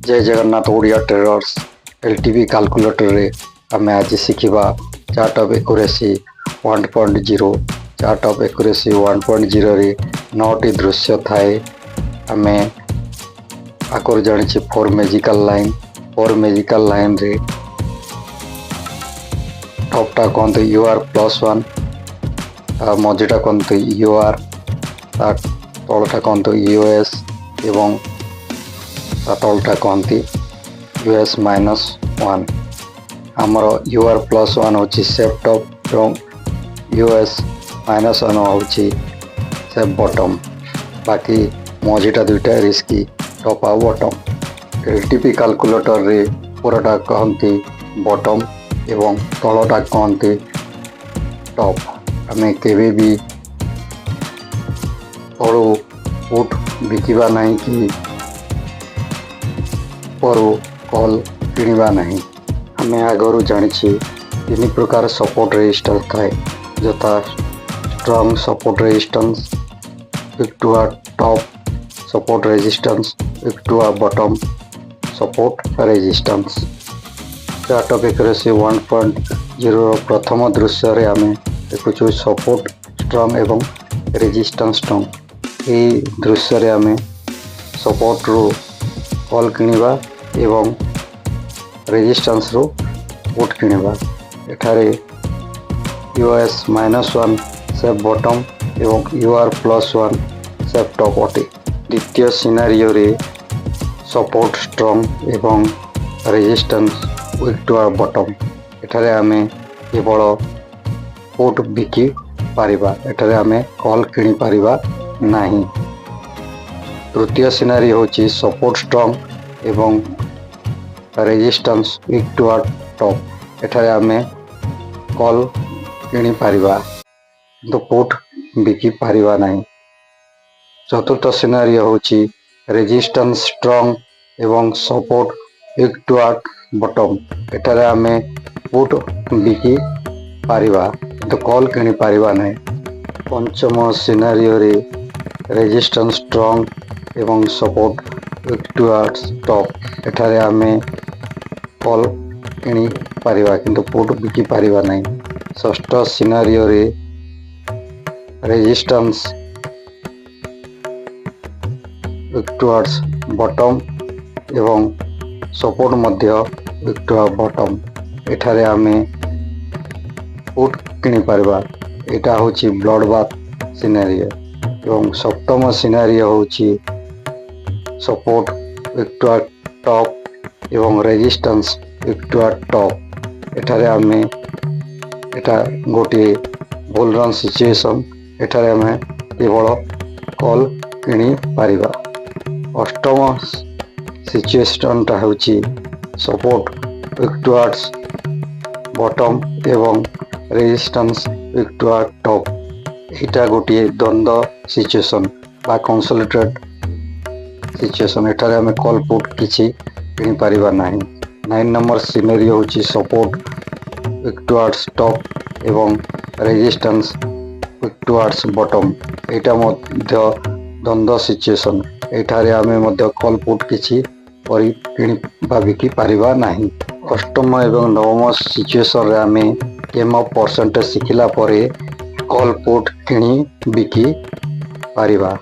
जय Jagannath Odia traders LTV calculator रे आमे आज शिखिबा chart of accuracy 1.0 chart of accuracy 1.0 रे 9टी दृश्य थाए आमे आकर जानिछि फोर मैजिकल लाइन रे टॉपटा कहते यूआर +1 मझीटा कहते यूआर तलटा कहते यूएस एवं तलटा कहती यूएस -1 आमर यूआर +1 हूँ सेफ टॉप एवं यूएस -1 हूँ सेफ बॉटम बाकी मझीटा दुईटा रिस्की टॉप आ बॉटम एलटीपी कैलकुलेटर रे पूराटा कहती बॉटम एवं तलटा कहती टॉप आमे केबे भी तलू पुट बिकिबा नहीं कि परू कॉल किणवा नहीं आम आगु जानी तीन प्रकार सपोर्ट रेजिस्टेंस थाए यथा strong support resistance to top support resistance to bottom support resistance chart of accuracy 1.0 प्रथम दृश्य रे आमे देखुछु सपोर्ट स्ट्रॉन्ग एवं रेजिस्टेंस स्ट्रॉन्ग ये दृश्य रे आमे सपोर्ट रो कॉल किणवा एवं रेजिस्टेंस रो पुट किणवा एठारे यूएस -1 सेफ बॉटम एवं यूआर +1 सेफ टॉप अटे द्वितीय सिनारियो रे सपोर्ट स्ट्रॉन्ग एवं रेजिस्टेंस वीक टू बॉटम एठारे आमे केवल पुट बिकी पारिबा एठारे आमे कॉल किणी पारिबा नहीं तृतीय सिनारी होची सपोर्ट स्ट्रॉन्ग एवं रेजिस्टेंस वीक टू टॉप एठारे आमे कॉल किणी पारिबा तो पुट बिकी पारिबा नहीं चतुर्थ सिनारी होची रेजिस्टेंस स्ट्रॉन्ग एवं सपोर्ट वीक टू बॉटम एठारे आमे पुट बिकी पारिबा तो कॉल किणी पारिबा नहीं पंचम सिनारियो रे रेजिस्टेंस स्ट्रॉन्ग एवं सपोर्ट वीक टू टॉप एठारे आमे कॉल किणी पारिबा किंतु पुट बिकी पारिबा नहीं षष्ठ सिनारियो रे रेजिस्टेंस वीक टू बॉटम एवं सपोर्ट मध्य वीक टू बॉटम एठारे आमे पुट किणी पारिबा एटा होची ब्लड बाथ सिनारियो एवं सप्तम सिनारियो होची सपोर्ट वीक टू टॉप एवं रेजिस्टेंस वीक टू टॉप एठारे आमे एटा गोटे बुल रन सिचुएशन एठारे आमे केवल कॉल किणी पारिबा अष्टम सिचुएशन टा होची सपोर्ट वीक टू बॉटम एवं रेजिस्टेंस वीक टू टॉप एटा गोटे द्वंद्व सिचुएशन बा कंसोलिडेटेड सिचुएशन एठारे आमे कॉल पुट किछि किणी पारिबा नहीं 9 नंबर सिनेरियो होची सपोर्ट वीक टू टॉप एवं रेजिस्टेंस वीक टू बॉटम एटा मध्य द्वंद्व सिचुएशन एठारे आमे मध्य कॉल पुट किछि परि किणी बिकी पारिबा नहीं अष्टम एवं नवम सिचुएशन रे आमे केम परसेंटेज शिखिला परे कॉल पुट किणी बिकी पारिबा।